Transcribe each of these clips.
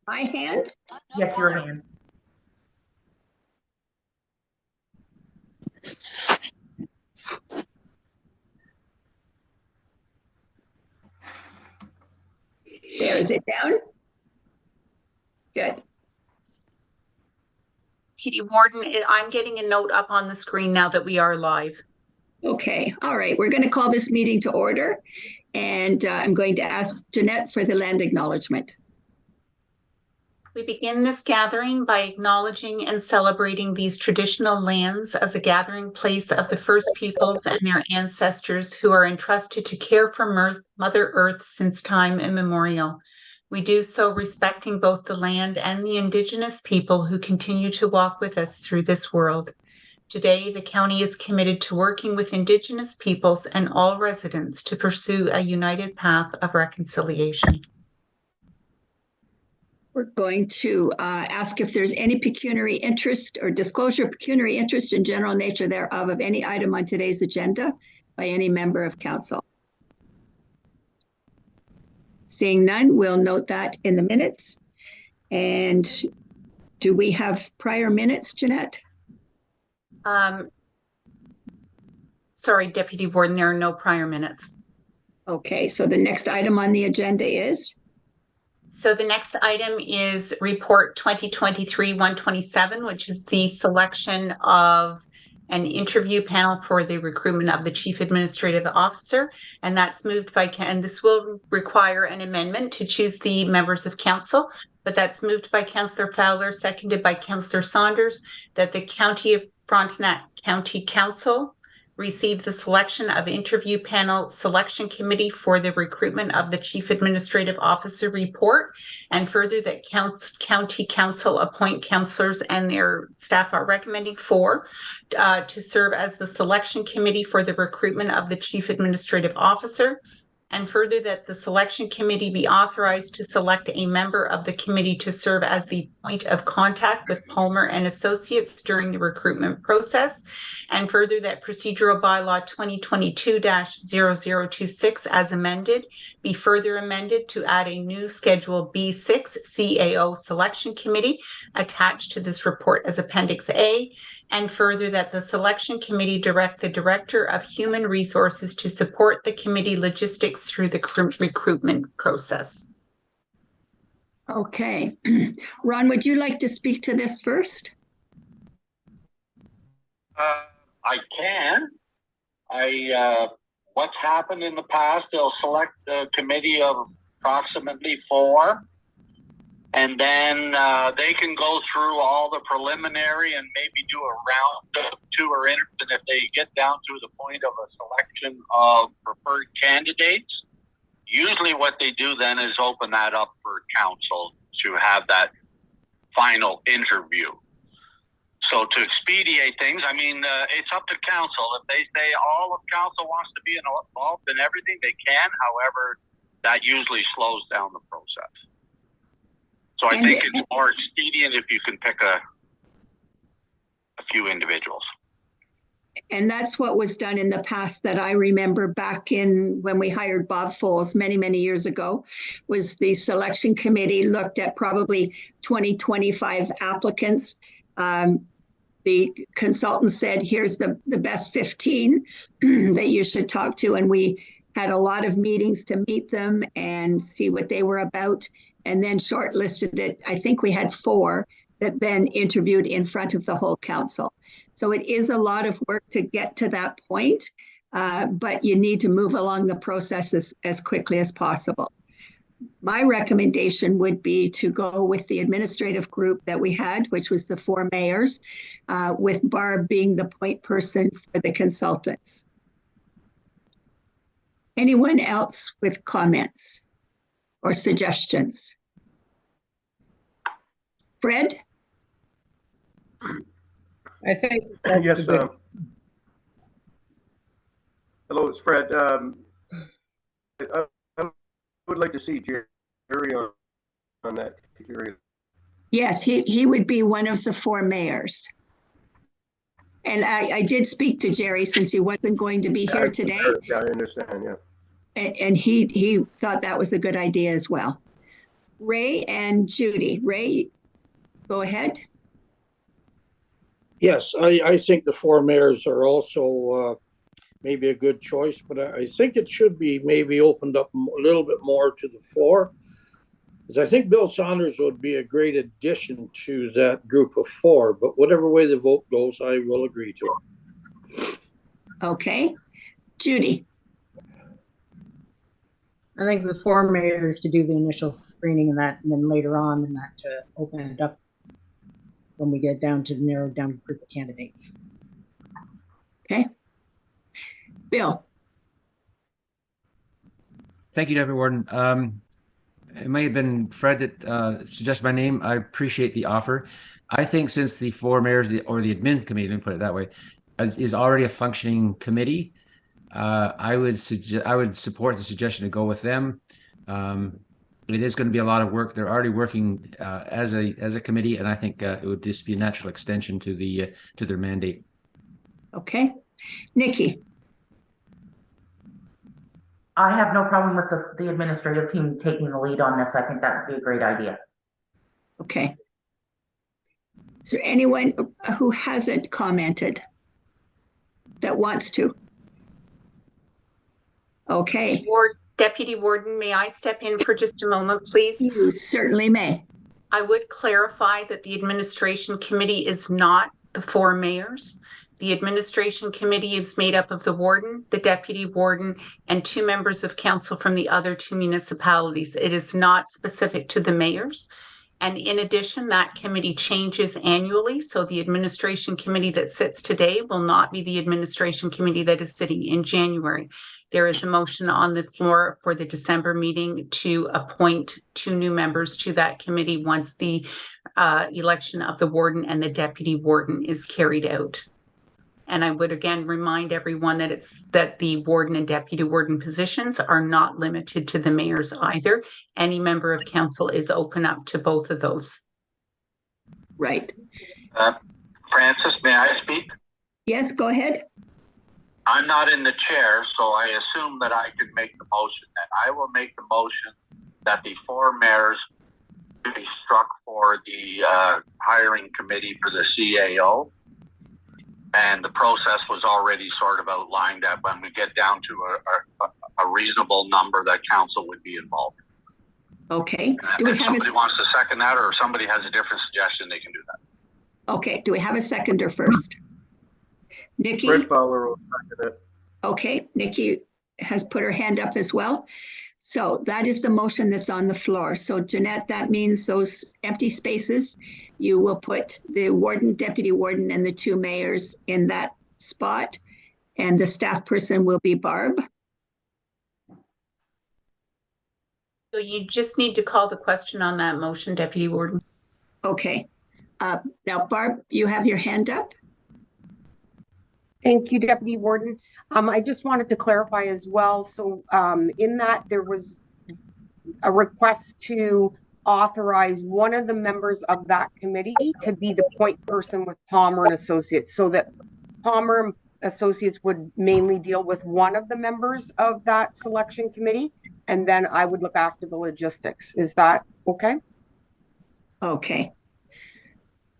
My hand? Yes, your hand. There, is it down? Good. Deputy Warden, I'm getting a note up on the screen now that we are live. Okay, all right. We're going to call this meeting to order, and I'm going to ask Jeanette for the land acknowledgement. We begin this gathering by acknowledging and celebrating these traditional lands as a gathering place of the First Peoples and their ancestors who are entrusted to care for Mother Earth since time immemorial. We do so respecting both the land and the Indigenous people who continue to walk with us through this world. Today, the county is committed to working with Indigenous peoples and all residents to pursue a united path of reconciliation. We're going to ask if there's any pecuniary interest or disclosure of pecuniary interest in general nature thereof of any item on today's agenda by any member of council. Seeing none, we'll note that in the minutes. And do we have prior minutes, Jeanette? Sorry, Deputy Warden, there are no prior minutes. Okay, so the next item on the agenda is? So the next item is Report 2023-127, which is the selection of an interview panel for the recruitment of the Chief Administrative Officer. And that's moved by, and this will require an amendment to choose the members of council, but that's moved by Councillor Fowler, seconded by Councillor Saunders, that the County of Frontenac County Council received the selection of interview panel selection committee for the recruitment of the Chief Administrative Officer report, and further that county council appoint councillors and their staff are recommending to serve as the selection committee for the recruitment of the Chief Administrative Officer, and further that the selection committee be authorized to select a member of the committee to serve as the point of contact with Palmer and Associates during the recruitment process, and further that procedural bylaw 2022-0026 as amended be further amended to add a new schedule B6 CAO selection committee attached to this report as Appendix A, and further that the selection committee direct the Director of Human Resources to support the committee logistics through the recruitment process. Okay. Ron, would you like to speak to this first? I can. What's happened in the past, they'll select a committee of approximately 4, and then they can go through all the preliminary and maybe do a round of 2 or and if they get down to the point of a selection of preferred candidates, usually what they do then is open that up for council to have that final interview. So to expedite things, I mean, it's up to council. If they say all of council wants to be involved in everything, they can. However, that usually slows down the process. So I think it's more expedient if you can pick a few individuals. And that's what was done in the past that I remember back in when we hired Bob Foles many, many years ago, was the selection committee looked at probably 20, 25 applicants. The consultant said, here's the best 15 that you should talk to. And we had a lot of meetings to meet them and see what they were about, and then shortlisted it. I think we had 4 that then interviewed in front of the whole council. So it is a lot of work to get to that point, but you need to move along the process as quickly as possible. My recommendation would be to go with the administrative group that we had, which was the 4 mayors, with Barb being the point person for the consultants. Anyone else with comments or suggestions? Fred? I think yes. Hello, it's Fred. I would like to see Jerry on that area. Yes, he would be one of the 4 mayors. And I did speak to Jerry since he wasn't going to be here today. Yeah, I understand, yeah. And he thought that was a good idea as well. Ray and Judy. Ray, go ahead. Yes, I think the four mayors are also maybe a good choice, but I think it should be maybe opened up a little bit more to the floor. Because I think Bill Saunders would be a great addition to that group of four, but whatever way the vote goes, I will agree to it. Okay. Judy. I think the four mayors to do the initial screening and that, and then later on in that to open it up when we get down to the narrowed down group of candidates. Okay. Bill. Thank you, Deputy Warden. It may have been Fred that suggested my name. I appreciate the offer. I think since the four mayors or the admin committee, let me put it that way, is already a functioning committee, I would support the suggestion to go with them. It is going to be a lot of work. They're already working as a committee, and I think it would just be a natural extension to their mandate. Okay. Nikki. I have no problem with the administrative team taking the lead on this. I think that would be a great idea. Okay. Is there anyone who hasn't commented that wants to? Okay. Deputy Warden, may I step in for just a moment, please? You certainly may. I would clarify that the administration committee is not the four mayors. The administration committee is made up of the warden, the deputy warden, and 2 members of council from the other 2 municipalities. It is not specific to the mayors. And in addition, that committee changes annually. So the administration committee that sits today will not be the administration committee that is sitting in January. There is a motion on the floor for the December meeting to appoint 2 new members to that committee once the election of the warden and the deputy warden is carried out. And I would again remind everyone that the warden and deputy warden positions are not limited to the mayors either. Any member of council is open up to both of those. Right. Francis, may I speak? Yes, go ahead. I'm not in the chair, so I assume that I can make the motion. And I will make the motion that the 4 mayors be struck for the hiring committee for the CAO. And the process was already sort of outlined that when we get down to a reasonable number, that council would be involved. Okay. And if somebody wants to second that, or if somebody has a different suggestion, they can do that. Okay. Do we have a seconder first? Nikki? Fred Fowler will second it. Okay. Nikki has put her hand up as well. So that is the motion that's on the floor. So Jeanette, that means those empty spaces, you will put the warden, deputy warden, and the 2 mayors in that spot. And the staff person will be Barb. So you just need to call the question on that motion, Deputy Warden. Okay. Now, Barb, you have your hand up. Thank you, Deputy Warden. I just wanted to clarify as well. So in that there was a request to authorize one of the members of that committee to be the point person with Palmer and Associates, so that Palmer and Associates would mainly deal with one of the members of that selection committee, and then I would look after the logistics. Is that okay? Okay.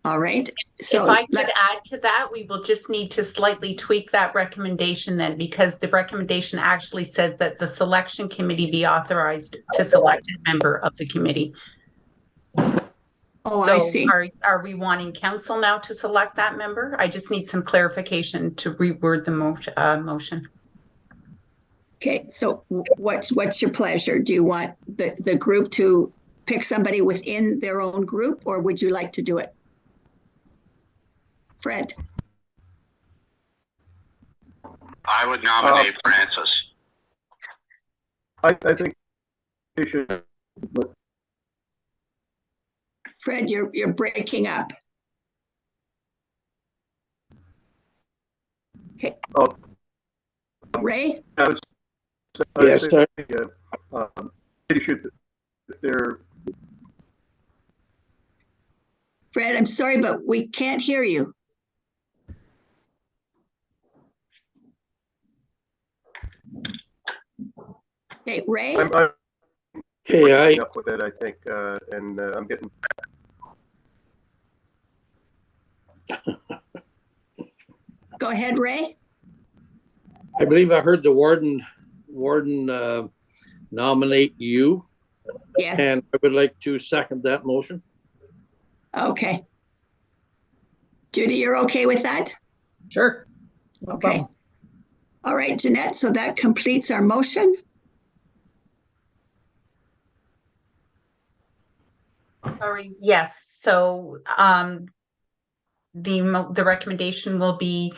All right. So if I could add to that, we will just need to slightly tweak that recommendation then, because the recommendation actually says that the selection committee be authorized to select a member of the committee. Oh, so I see. Are we wanting council now to select that member? I just need some clarification to reword the motion. Okay. So what's your pleasure? Do you want the group to pick somebody within their own group, or would you like to do it? Fred. I would nominate Francis. I think you should. Fred, you're breaking up. Okay. Oh. Ray? Yes, sir. You should. Fred, I'm sorry, but we can't hear you. Okay, Ray? Okay, Up with it, I think, and I'm getting. Go ahead, Ray. I believe I heard the warden nominate you, Yes. and I would like to second that motion. Okay. Judy, you're okay with that? Sure. No Okay. problem. All right, Jeanette, so that completes our motion. Sorry, yes, so the recommendation will be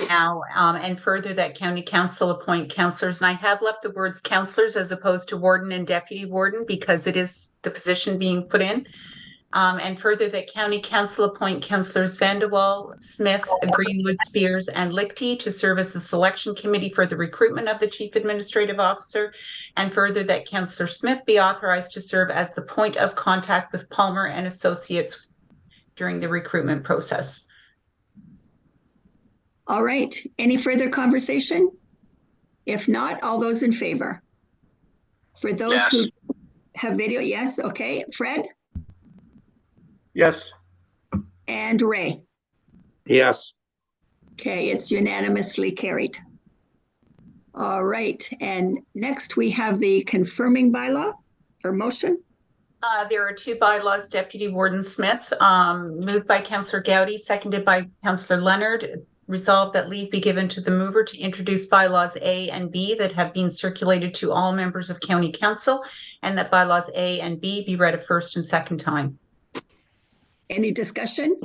now, and further that county council appoint counselors, and I have left the words counselors as opposed to warden and deputy warden because it is the position being put in. And further that county council appoint councillors Vanderwall, Smith, Greenwood, Spears, and Lichty to serve as the selection committee for the recruitment of the chief administrative officer. And further that Councillor Smith be authorized to serve as the point of contact with Palmer and Associates during the recruitment process. All right, any further conversation? If not, all those in favor? For those Yes. who have video, yes, okay. Fred Yes. and Ray. Yes. Okay, it's unanimously carried. All right, and next we have the confirming bylaw or motion. There are two bylaws, Deputy Warden Smith, moved by Councillor Gowdy, seconded by Councillor Leonard. Resolved that leave be given to the mover to introduce bylaws A and B that have been circulated to all members of County Council, and that bylaws A and B be read a first and second time. Any discussion?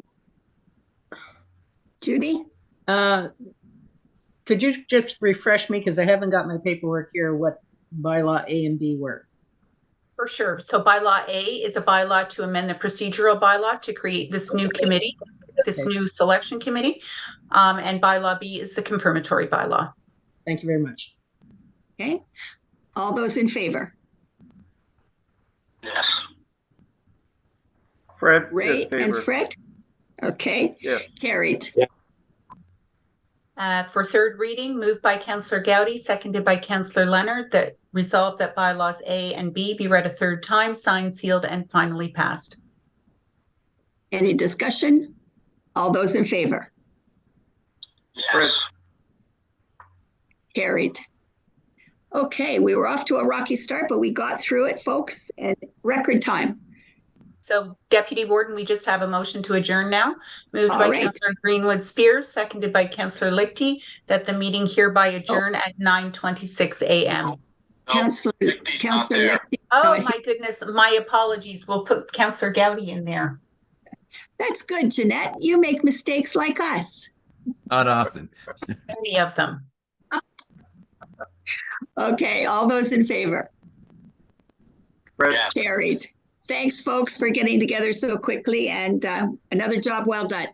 Judy? Could you just refresh me, because I haven't got my paperwork here, what bylaw A and B were? For sure. So bylaw A is a bylaw to amend the procedural bylaw to create this new committee, this Okay. new selection committee. And bylaw B is the confirmatory bylaw. Thank you very much. Okay, all those in favor? Yes. Fred. Ray in and favor. Fred? Okay, Yeah. carried. For third reading, moved by Councillor Gowdy, seconded by Councillor Leonard, that resolved that bylaws A and B be read a third time, signed, sealed, and finally passed. Any discussion? All those in favor? Fred. Yes. Carried. Okay, we were off to a rocky start, but we got through it, folks, in record time. So Deputy Warden, we just have a motion to adjourn now. Moved All by right. Councillor Greenwood Spears, seconded by Councillor Lichty, that the meeting hereby adjourn at 9:26 a.m. No, Councillor Lichty's not there. Lichty. Oh, No, my goodness, my apologies. We'll put Councillor Gowdy in there. That's good, Jeanette. You make mistakes like us. Not often. Many of them. Okay, all those in favor? Fred. Yes. Carried. Thanks, folks, for getting together so quickly, and another job well done.